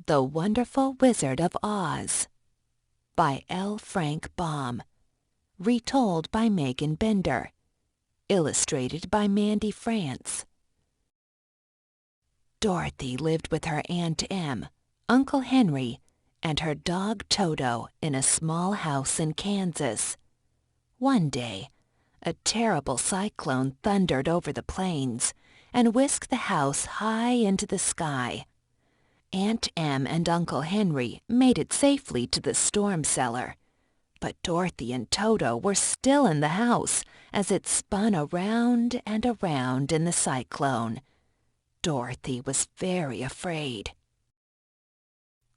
The Wonderful Wizard of Oz by L. Frank Baum. Retold by Megan Bender. Illustrated by Mandy France. Dorothy lived with her Aunt Em, Uncle Henry, and her dog Toto in a small house in Kansas. One day, a terrible cyclone thundered over the plains and whisked the house high into the sky. Aunt Em and Uncle Henry made it safely to the storm cellar, but Dorothy and Toto were still in the house as it spun around and around in the cyclone. Dorothy was very afraid.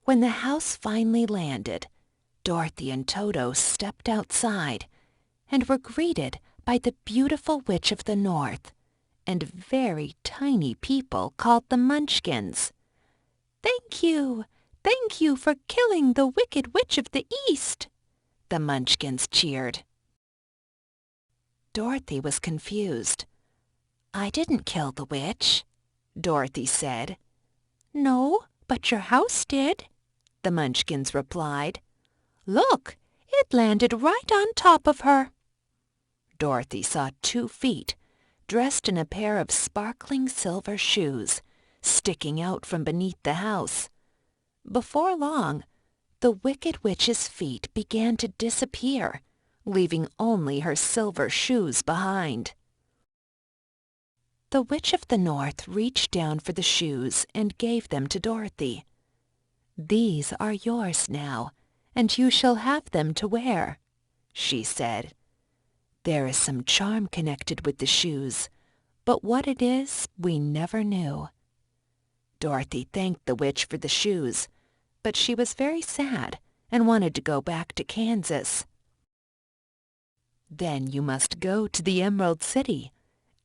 When the house finally landed, Dorothy and Toto stepped outside and were greeted by the beautiful Witch of the North and very tiny people called the Munchkins. Thank you for killing the Wicked Witch of the East," the Munchkins cheered. Dorothy was confused. "I didn't kill the witch," Dorothy said. "No, but your house did," the Munchkins replied. "Look, it landed right on top of her." Dorothy saw 2 feet, dressed in a pair of sparkling silver shoes, sticking out from beneath the house. Before long, the Wicked Witch's feet began to disappear, leaving only her silver shoes behind. The Witch of the North reached down for the shoes and gave them to Dorothy. "These are yours now, and you shall have them to wear," she said. "There is some charm connected with the shoes, but what it is we never knew." Dorothy thanked the witch for the shoes, but she was very sad and wanted to go back to Kansas. "Then you must go to the Emerald City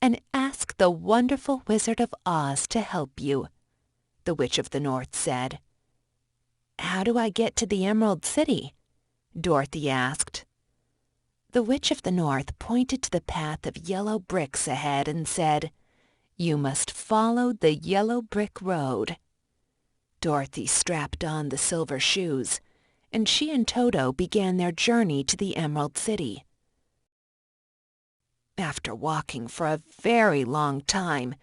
and ask the Wonderful Wizard of Oz to help you," the Witch of the North said. "How do I get to the Emerald City?" Dorothy asked. The Witch of the North pointed to the path of yellow bricks ahead and said, "You must follow the yellow brick road." Dorothy strapped on the silver shoes, and she and Toto began their journey to the Emerald City. After walking for a very long time,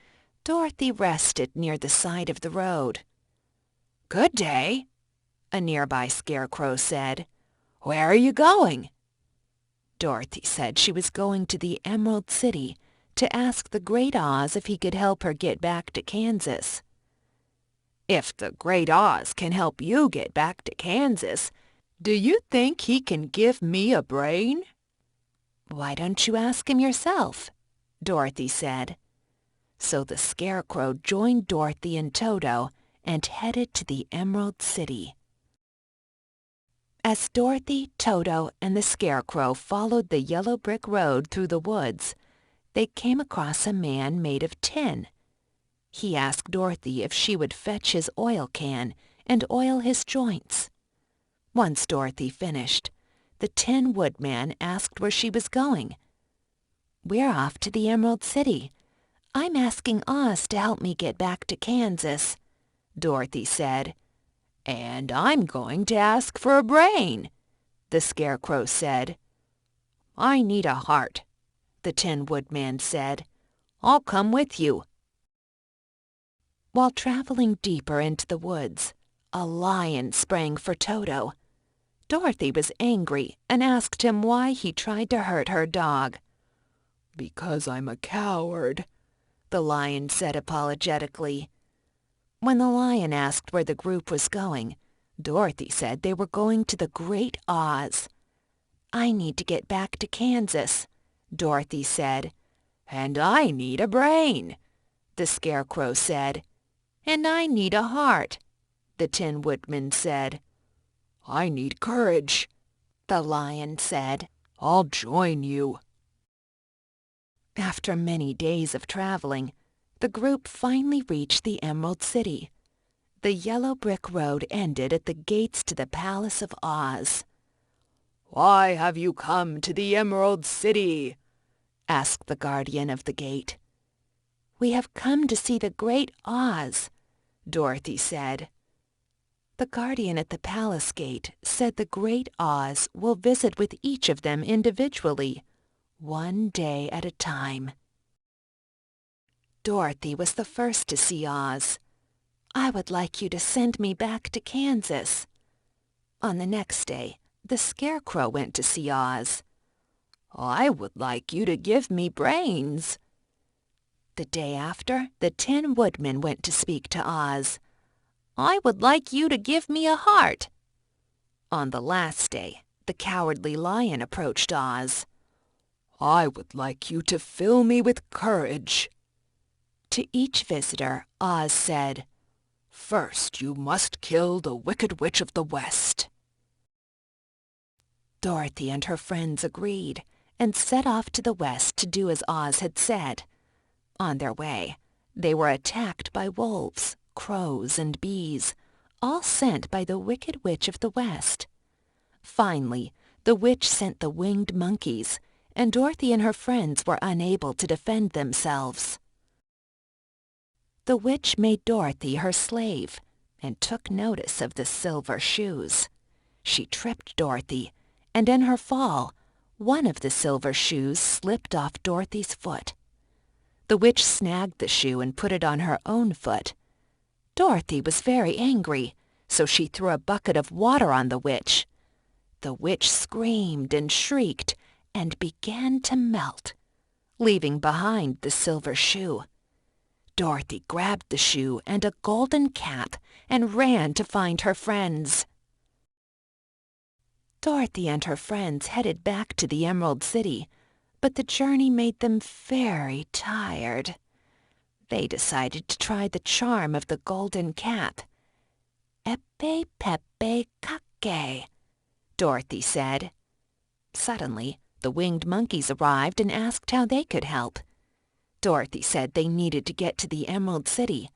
Dorothy rested near the side of the road. "Good day," a nearby scarecrow said. "Where are you going?" Dorothy said she was going to the Emerald City to ask the Great Oz if he could help her get back to Kansas. "If the Great Oz can help you get back to Kansas, do you think he can give me a brain?" "Why don't you ask him yourself?" Dorothy said. So the scarecrow joined Dorothy and Toto and headed to the Emerald City. As Dorothy, Toto, and the scarecrow followed the yellow brick road through the woods, they came across a man made of tin. He asked Dorothy if she would fetch his oil can and oil his joints. Once Dorothy finished, the Tin Woodman asked where she was going. "We're off to the Emerald City. I'm asking Oz to help me get back to Kansas," Dorothy said. "And I'm going to ask for a brain," the Scarecrow said. "I need a heart," the Tin Woodman said. "I'll come with you." While traveling deeper into the woods, a lion sprang for Toto. Dorothy was angry and asked him why he tried to hurt her dog. "Because I'm a coward," the lion said apologetically. When the lion asked where the group was going, Dorothy said they were going to the Great Oz. "I need to get back to Kansas," Dorothy said. "And I need a brain," the Scarecrow said. "And I need a heart," the Tin Woodman said. "I need courage," the lion said. "I'll join you." After many days of traveling, the group finally reached the Emerald City. The yellow brick road ended at the gates to the Palace of Oz. "Why have you come to the Emerald City?" asked the guardian of the gate. "We have come to see the Great Oz," Dorothy said. The guardian at the palace gate said the Great Oz will visit with each of them individually, one day at a time. Dorothy was the first to see Oz. "I would like you to send me back to Kansas." On the next day, the Scarecrow went to see Oz. "I would like you to give me brains." The day after, the Tin Woodman went to speak to Oz. "I would like you to give me a heart." On the last day, the Cowardly Lion approached Oz. "I would like you to fill me with courage." To each visitor, Oz said, "First, you must kill the Wicked Witch of the West." Dorothy and her friends agreed and set off to the west to do as Oz had said. On their way, they were attacked by wolves, crows, and bees, all sent by the Wicked Witch of the West. Finally, the witch sent the winged monkeys, and Dorothy and her friends were unable to defend themselves. The witch made Dorothy her slave and took notice of the silver shoes. She tripped Dorothy, and in her fall, one of the silver shoes slipped off Dorothy's foot. The witch snagged the shoe and put it on her own foot. Dorothy was very angry, so she threw a bucket of water on the witch. The witch screamed and shrieked and began to melt, leaving behind the silver shoe. Dorothy grabbed the shoe and a golden cap and ran to find her friends. Dorothy and her friends headed back to the Emerald City, but the journey made them very tired. They decided to try the charm of the golden cap. "Epe pepe kake," Dorothy said. Suddenly, the winged monkeys arrived and asked how they could help. Dorothy said they needed to get to the Emerald City.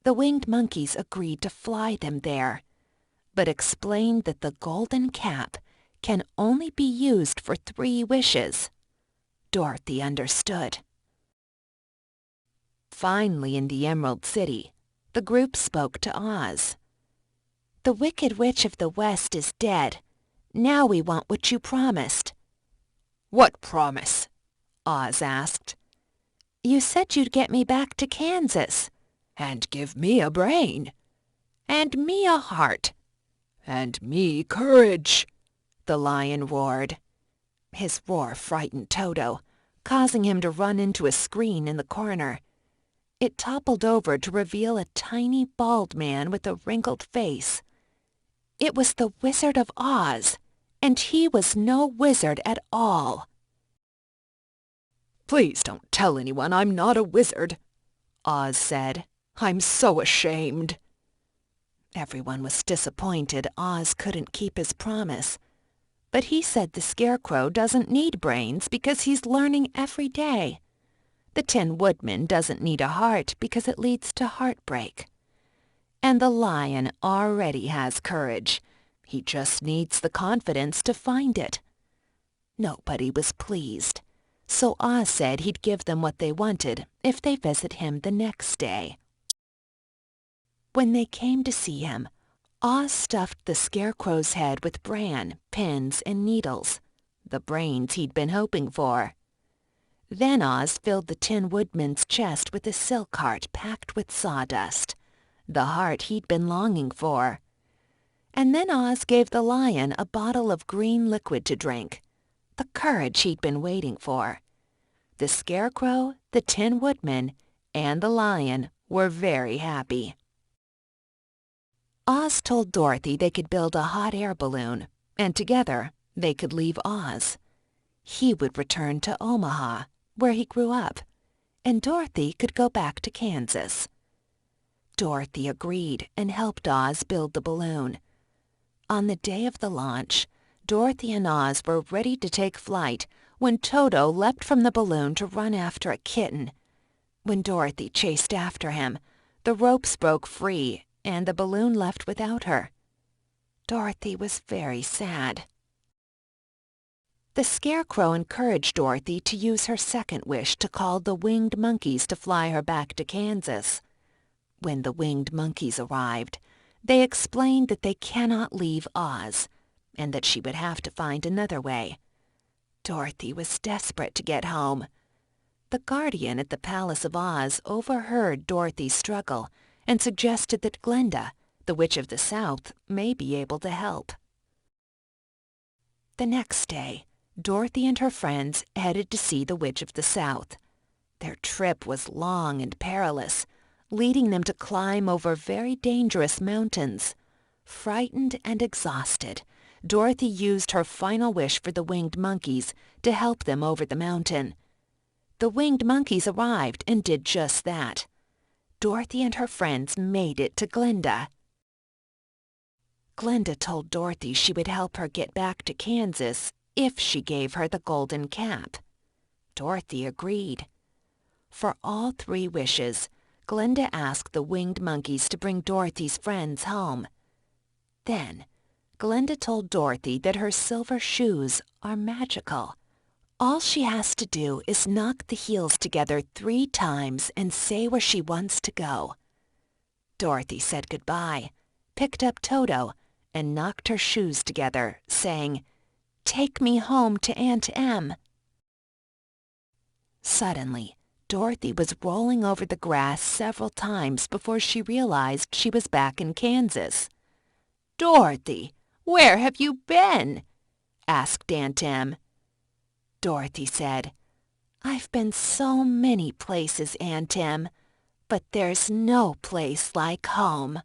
The winged monkeys agreed to fly them there, but explained that the golden cap can only be used for 3 wishes. Dorothy understood. Finally, in the Emerald City, the group spoke to Oz. "The Wicked Witch of the West is dead. Now we want what you promised." "What promise?" Oz asked. "You said you'd get me back to Kansas." "And give me a brain." "And me a heart." "And me courage," the lion roared. His roar frightened Toto, causing him to run into a screen in the corner. It toppled over to reveal a tiny bald man with a wrinkled face. It was the Wizard of Oz, and he was no wizard at all. "Please don't tell anyone I'm not a wizard," Oz said. "I'm so ashamed." Everyone was disappointed Oz couldn't keep his promise. But he said the Scarecrow doesn't need brains because he's learning every day. The Tin Woodman doesn't need a heart because it leads to heartbreak. And the lion already has courage. He just needs the confidence to find it. Nobody was pleased, so Oz said he'd give them what they wanted if they visit him the next day. When they came to see him, Oz stuffed the Scarecrow's head with bran, pins, and needles, the brains he'd been hoping for. Then Oz filled the Tin Woodman's chest with a silk heart packed with sawdust, the heart he'd been longing for. And then Oz gave the lion a bottle of green liquid to drink, the courage he'd been waiting for. The Scarecrow, the Tin Woodman, and the lion were very happy. Oz told Dorothy they could build a hot air balloon, and together they could leave Oz. He would return to Omaha, where he grew up, and Dorothy could go back to Kansas. Dorothy agreed and helped Oz build the balloon. On the day of the launch, Dorothy and Oz were ready to take flight when Toto leapt from the balloon to run after a kitten. When Dorothy chased after him, the ropes broke free and the balloon left without her. Dorothy was very sad. The Scarecrow encouraged Dorothy to use her second wish to call the winged monkeys to fly her back to Kansas. When the winged monkeys arrived, They explained that they cannot leave Oz, and that she would have to find another way. Dorothy was desperate to get home. The guardian at the Palace of Oz overheard Dorothy's struggle and suggested that Glinda, the Witch of the South, may be able to help. The next day, Dorothy and her friends headed to see the Witch of the South. Their trip was long and perilous, leading them to climb over very dangerous mountains. Frightened and exhausted, Dorothy used her final wish for the winged monkeys to help them over the mountain. The winged monkeys arrived and did just that. Dorothy and her friends made it to Glinda. Glinda told Dorothy she would help her get back to Kansas if she gave her the golden cap. Dorothy agreed. For all 3 wishes, Glinda asked the winged monkeys to bring Dorothy's friends home. Then, Glinda told Dorothy that her silver shoes are magical. All she has to do is knock the heels together 3 times and say where she wants to go. Dorothy said goodbye, picked up Toto, and knocked her shoes together, saying, "Take me home to Aunt Em." Suddenly, Dorothy was rolling over the grass several times before she realized she was back in Kansas. "Dorothy, where have you been?" asked Aunt Em. Dorothy said, "I've been so many places, Aunt Em, but there's no place like home."